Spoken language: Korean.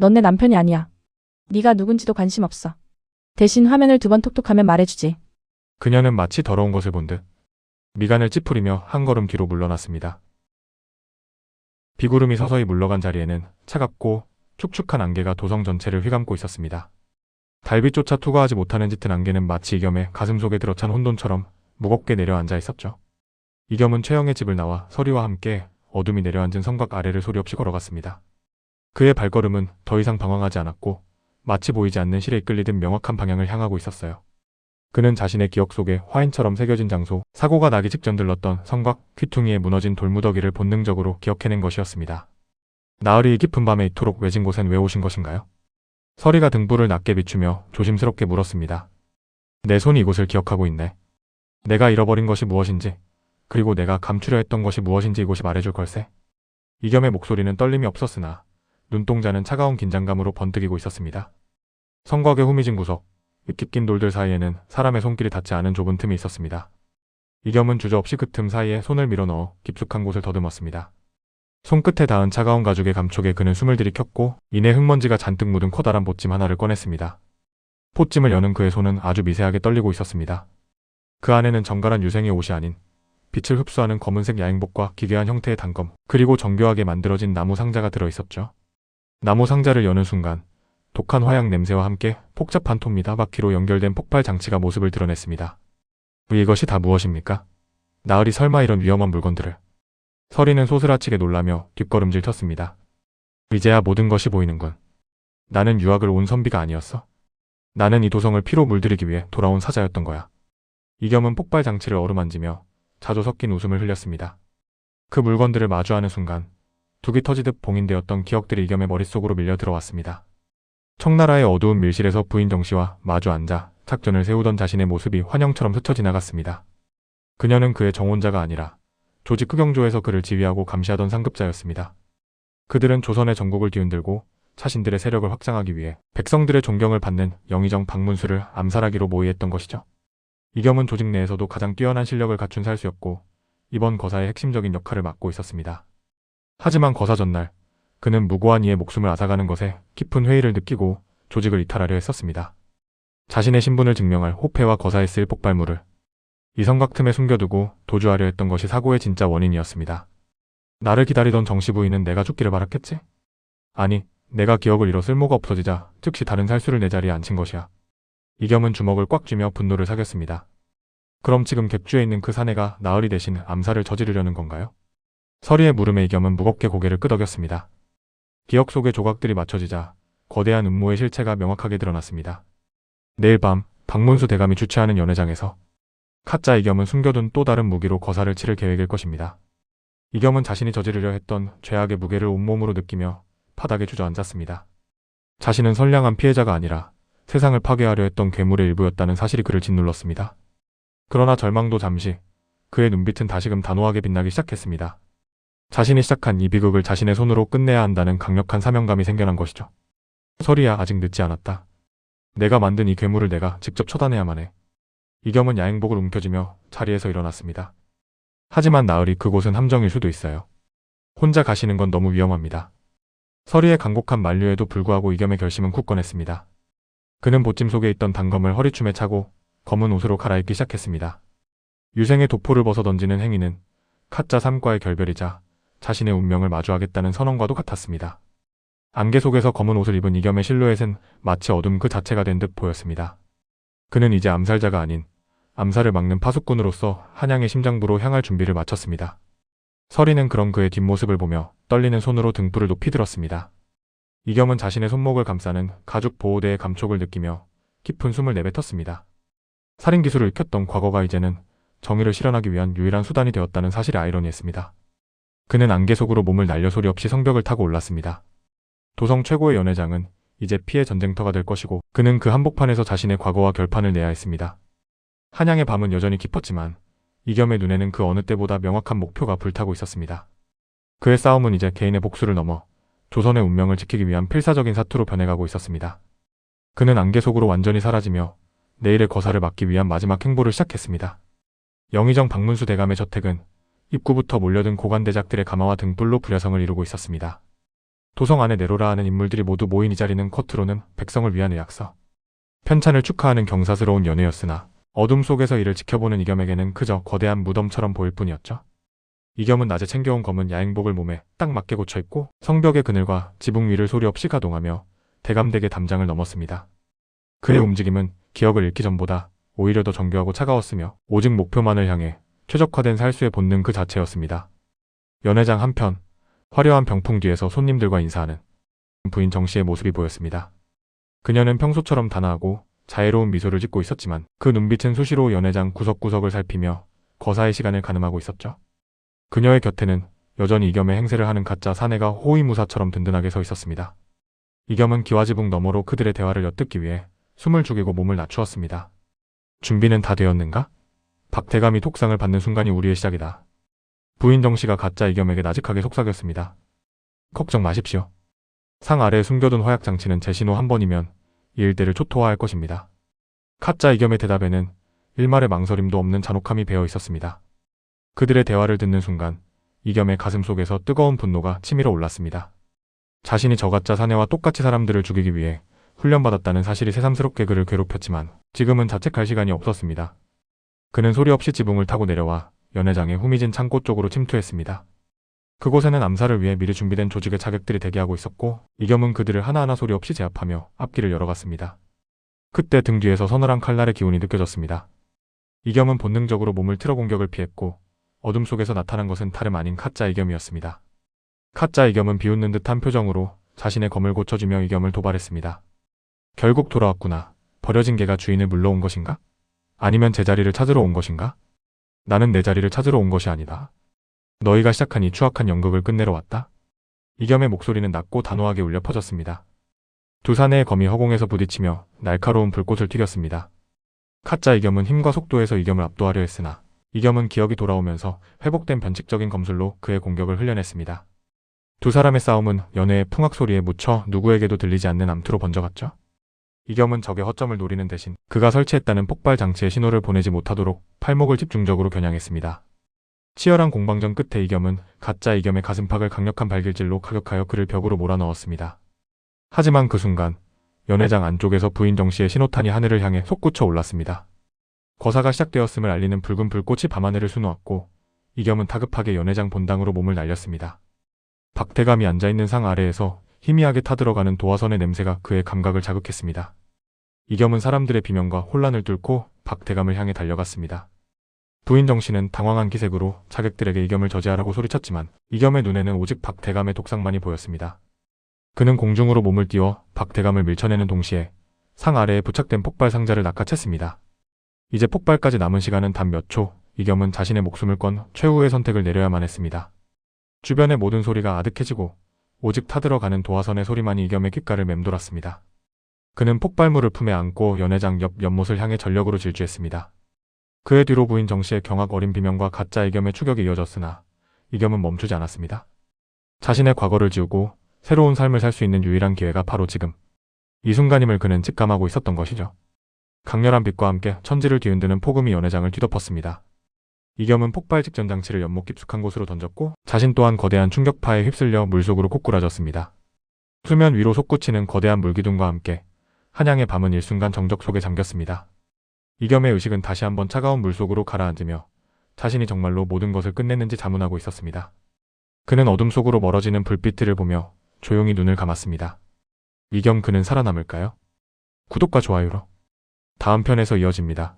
넌 내 남편이 아니야. 네가 누군지도 관심 없어. 대신 화면을 2번 톡톡하면 말해주지. 그녀는 마치 더러운 것을 본 듯 미간을 찌푸리며 한 걸음 뒤로 물러났습니다. 비구름이 서서히 물러간 자리에는 차갑고 축축한 안개가 도성 전체를 휘감고 있었습니다. 달빛조차 투과하지 못하는 짙은 안개는 마치 이겸의 가슴 속에 들어찬 혼돈처럼 무겁게 내려앉아 있었죠. 이겸은 최영의 집을 나와 서리와 함께 어둠이 내려앉은 성곽 아래를 소리 없이 걸어갔습니다. 그의 발걸음은 더 이상 방황하지 않았고 마치 보이지 않는 실에 이끌리듯 명확한 방향을 향하고 있었어요. 그는 자신의 기억 속에 화인처럼 새겨진 장소, 사고가 나기 직전 들렀던 성곽 귀퉁이에 무너진 돌무더기를 본능적으로 기억해낸 것이었습니다. 나으리 이 깊은 밤에 이토록 외진 곳엔 왜 오신 것인가요? 서리가 등불을 낮게 비추며 조심스럽게 물었습니다. 내 손이 이곳을 기억하고 있네. 내가 잃어버린 것이 무엇인지, 그리고 내가 감추려 했던 것이 무엇인지 이곳이 말해줄 걸세. 이겸의 목소리는 떨림이 없었으나 눈동자는 차가운 긴장감으로 번뜩이고 있었습니다. 성곽의 후미진 구석, 잎 낀 돌들 사이에는 사람의 손길이 닿지 않은 좁은 틈이 있었습니다. 이겸은 주저없이 그 틈 사이에 손을 밀어넣어 깊숙한 곳을 더듬었습니다. 손끝에 닿은 차가운 가죽의 감촉에 그는 숨을 들이켰고 이내 흙먼지가 잔뜩 묻은 커다란 보찜 하나를 꺼냈습니다. 포찜을 여는 그의 손은 아주 미세하게 떨리고 있었습니다. 그 안에는 정갈한 유생의 옷이 아닌 빛을 흡수하는 검은색 야행복과 기괴한 형태의 단검, 그리고 정교하게 만들어진 나무 상자가 들어있었죠. 나무 상자를 여는 순간 독한 화약 냄새와 함께 복잡한 톱니다 바퀴로 연결된 폭발 장치가 모습을 드러냈습니다. 이것이 다 무엇입니까? 나으리 설마 이런 위험한 물건들을. 서리는 소스라치게 놀라며 뒷걸음질 텄습니다. 이제야 모든 것이 보이는군. 나는 유학을 온 선비가 아니었어. 나는 이 도성을 피로 물들이기 위해 돌아온 사자였던 거야. 이겸은 폭발 장치를 어루만지며 자조 섞인 웃음을 흘렸습니다. 그 물건들을 마주하는 순간 둑이 터지듯 봉인되었던 기억들이 이겸의 머릿속으로 밀려 들어왔습니다. 청나라의 어두운 밀실에서 부인 정씨와 마주 앉아 작전을 세우던 자신의 모습이 환영처럼 스쳐 지나갔습니다. 그녀는 그의 정혼자가 아니라 조직 흑영조에서 그를 지휘하고 감시하던 상급자였습니다. 그들은 조선의 전국을 뒤흔들고 자신들의 세력을 확장하기 위해 백성들의 존경을 받는 영의정 박문수를 암살하기로 모의했던 것이죠. 이겸은 조직 내에서도 가장 뛰어난 실력을 갖춘 살수였고 이번 거사의 핵심적인 역할을 맡고 있었습니다. 하지만 거사 전날 그는 무고한 이의 목숨을 앗아가는 것에 깊은 회의를 느끼고 조직을 이탈하려 했었습니다. 자신의 신분을 증명할 호패와 거사에 쓸 폭발물을 이 성곽 틈에 숨겨두고 도주하려 했던 것이 사고의 진짜 원인이었습니다. 나를 기다리던 정씨 부인은 내가 죽기를 바랐겠지? 아니, 내가 기억을 잃어 쓸모가 없어지자 즉시 다른 살수를 내 자리에 앉힌 것이야. 이겸은 주먹을 꽉 쥐며 분노를 사겼습니다. 그럼 지금 객주에 있는 그 사내가 나으리 대신 암살을 저지르려는 건가요? 서리의 물음에 이겸은 무겁게 고개를 끄덕였습니다. 기억 속의 조각들이 맞춰지자 거대한 음모의 실체가 명확하게 드러났습니다. 내일 밤 박문수 대감이 주최하는 연회장에서 카짜 이겸은 숨겨둔 또 다른 무기로 거사를 치를 계획일 것입니다. 이겸은 자신이 저지르려 했던 죄악의 무게를 온몸으로 느끼며 바닥에 주저앉았습니다. 자신은 선량한 피해자가 아니라 세상을 파괴하려 했던 괴물의 일부였다는 사실이 그를 짓눌렀습니다. 그러나 절망도 잠시, 그의 눈빛은 다시금 단호하게 빛나기 시작했습니다. 자신이 시작한 이 비극을 자신의 손으로 끝내야 한다는 강력한 사명감이 생겨난 것이죠. 서리야, 아직 늦지 않았다. 내가 만든 이 괴물을 내가 직접 처단해야만 해. 이겸은 야행복을 움켜쥐며 자리에서 일어났습니다. 하지만 나으리, 그곳은 함정일 수도 있어요. 혼자 가시는 건 너무 위험합니다. 서리의 간곡한 만류에도 불구하고 이겸의 결심은 굳건했습니다. 그는 보찜 속에 있던 단검을 허리춤에 차고 검은 옷으로 갈아입기 시작했습니다. 유생의 도포를 벗어 던지는 행위는 카짜 삶과의 결별이자 자신의 운명을 마주하겠다는 선언과도 같았습니다. 안개 속에서 검은 옷을 입은 이겸의 실루엣은 마치 어둠 그 자체가 된 듯 보였습니다. 그는 이제 암살자가 아닌 암살을 막는 파수꾼으로서 한양의 심장부로 향할 준비를 마쳤습니다. 서리는 그런 그의 뒷모습을 보며 떨리는 손으로 등불을 높이 들었습니다. 이겸은 자신의 손목을 감싸는 가죽 보호대의 감촉을 느끼며 깊은 숨을 내뱉었습니다. 살인 기술을 익혔던 과거가 이제는 정의를 실현하기 위한 유일한 수단이 되었다는 사실에 아이러니했습니다. 그는 안개 속으로 몸을 날려 소리 없이 성벽을 타고 올랐습니다. 도성 최고의 연회장은 이제 피해 전쟁터가 될 것이고 그는 그 한복판에서 자신의 과거와 결판을 내야 했습니다. 한양의 밤은 여전히 깊었지만 이겸의 눈에는 그 어느 때보다 명확한 목표가 불타고 있었습니다. 그의 싸움은 이제 개인의 복수를 넘어 조선의 운명을 지키기 위한 필사적인 사투로 변해가고 있었습니다. 그는 안개 속으로 완전히 사라지며 내일의 거사를 막기 위한 마지막 행보를 시작했습니다. 영의정 박문수 대감의 저택은 입구부터 몰려든 고관대작들의 가마와 등불로 불야성을 이루고 있었습니다. 도성 안에 네로라 하는 인물들이 모두 모인 이 자리는 겉으로는 백성을 위한 의약서, 편찬을 축하하는 경사스러운 연회였으나 어둠 속에서 이를 지켜보는 이겸에게는 그저 거대한 무덤처럼 보일 뿐이었죠. 이겸은 낮에 챙겨온 검은 야행복을 몸에 딱 맞게 고쳐입고 성벽의 그늘과 지붕 위를 소리 없이 가동하며 대감되게 담장을 넘었습니다. 그의 움직임은 기억을 잃기 전보다 오히려 더 정교하고 차가웠으며 오직 목표만을 향해 최적화된 살수의 본능 그 자체였습니다. 연회장 한편 화려한 병풍 뒤에서 손님들과 인사하는 부인 정씨의 모습이 보였습니다. 그녀는 평소처럼 단아하고 자애로운 미소를 짓고 있었지만 그 눈빛은 수시로 연회장 구석구석을 살피며 거사의 시간을 가늠하고 있었죠. 그녀의 곁에는 여전히 이겸의 행세를 하는 가짜 사내가 호위무사처럼 든든하게 서 있었습니다. 이겸은 기와지붕 너머로 그들의 대화를 엿듣기 위해 숨을 죽이고 몸을 낮추었습니다. 준비는 다 되었는가? 박대감이 톡상을 받는 순간이 우리의 시작이다. 부인 정씨가 가짜 이겸에게 나직하게 속삭였습니다. 걱정 마십시오. 상 아래에 숨겨둔 화약 장치는 제 신호 한 번이면 이 일대를 초토화할 것입니다. 가짜 이겸의 대답에는 일말의 망설임도 없는 잔혹함이 배어 있었습니다. 그들의 대화를 듣는 순간 이겸의 가슴 속에서 뜨거운 분노가 치밀어 올랐습니다. 자신이 저 가짜 사내와 똑같이 사람들을 죽이기 위해 훈련받았다는 사실이 새삼스럽게 그를 괴롭혔지만 지금은 자책할 시간이 없었습니다. 그는 소리 없이 지붕을 타고 내려와 연회장의 후미진 창고 쪽으로 침투했습니다. 그곳에는 암살을 위해 미리 준비된 조직의 자객들이 대기하고 있었고 이겸은 그들을 하나하나 소리 없이 제압하며 앞길을 열어갔습니다. 그때 등 뒤에서 서늘한 칼날의 기운이 느껴졌습니다. 이겸은 본능적으로 몸을 틀어 공격을 피했고 어둠 속에서 나타난 것은 다름 아닌 가짜 이겸이었습니다. 가짜 이겸은 비웃는 듯한 표정으로 자신의 검을 고쳐주며 이겸을 도발했습니다. 결국 돌아왔구나. 버려진 개가 주인을 물러온 것인가? 아니면 제자리를 찾으러 온 것인가? 나는 내 자리를 찾으러 온 것이 아니다. 너희가 시작한 이 추악한 연극을 끝내러 왔다. 이겸의 목소리는 낮고 단호하게 울려 퍼졌습니다. 두 사내의 검이 허공에서 부딪히며 날카로운 불꽃을 튀겼습니다. 가짜 이겸은 힘과 속도에서 이겸을 압도하려 했으나 이겸은 기억이 돌아오면서 회복된 변칙적인 검술로 그의 공격을 흘려냈습니다. 두 사람의 싸움은 연회의 풍악 소리에 묻혀 누구에게도 들리지 않는 암투로 번져갔죠. 이겸은 적의 허점을 노리는 대신 그가 설치했다는 폭발 장치의 신호를 보내지 못하도록 팔목을 집중적으로 겨냥했습니다. 치열한 공방전 끝에 이겸은 가짜 이겸의 가슴팍을 강력한 발길질로 가격하여 그를 벽으로 몰아넣었습니다. 하지만 그 순간 연회장 안쪽에서 부인 정씨의 신호탄이 하늘을 향해 솟구쳐 올랐습니다. 거사가 시작되었음을 알리는 붉은 불꽃이 밤하늘을 수놓았고 이겸은 다급하게 연회장 본당으로 몸을 날렸습니다. 박대감이 앉아있는 상 아래에서 희미하게 타들어가는 도화선의 냄새가 그의 감각을 자극했습니다. 이겸은 사람들의 비명과 혼란을 뚫고 박대감을 향해 달려갔습니다. 부인 정씨는 당황한 기색으로 자객들에게 이겸을 저지하라고 소리쳤지만 이겸의 눈에는 오직 박대감의 독상만이 보였습니다. 그는 공중으로 몸을 띄워 박대감을 밀쳐내는 동시에 상 아래에 부착된 폭발 상자를 낚아챘습니다. 이제 폭발까지 남은 시간은 단 몇 초, 이겸은 자신의 목숨을 건 최후의 선택을 내려야만 했습니다. 주변의 모든 소리가 아득해지고 오직 타들어가는 도화선의 소리만이 이겸의 귓가를 맴돌았습니다. 그는 폭발물을 품에 안고 연회장 옆 연못을 향해 전력으로 질주했습니다. 그의 뒤로 부인 정씨의 경악 어린 비명과 가짜 이겸의 추격이 이어졌으나 이겸은 멈추지 않았습니다. 자신의 과거를 지우고 새로운 삶을 살 수 있는 유일한 기회가 바로 지금, 이 순간임을 그는 직감하고 있었던 것이죠. 강렬한 빛과 함께 천지를 뒤흔드는 폭음이 연회장을 뒤덮었습니다. 이겸은 폭발 직전 장치를 연못 깊숙한 곳으로 던졌고 자신 또한 거대한 충격파에 휩쓸려 물속으로 고꾸라졌습니다. 수면 위로 솟구치는 거대한 물기둥과 함께 한양의 밤은 일순간 정적 속에 잠겼습니다. 이겸의 의식은 다시 한번 차가운 물속으로 가라앉으며 자신이 정말로 모든 것을 끝냈는지 자문하고 있었습니다. 그는 어둠 속으로 멀어지는 불빛들을 보며 조용히 눈을 감았습니다. 이겸 그는 살아남을까요? 구독과 좋아요로 다음 편에서 이어집니다.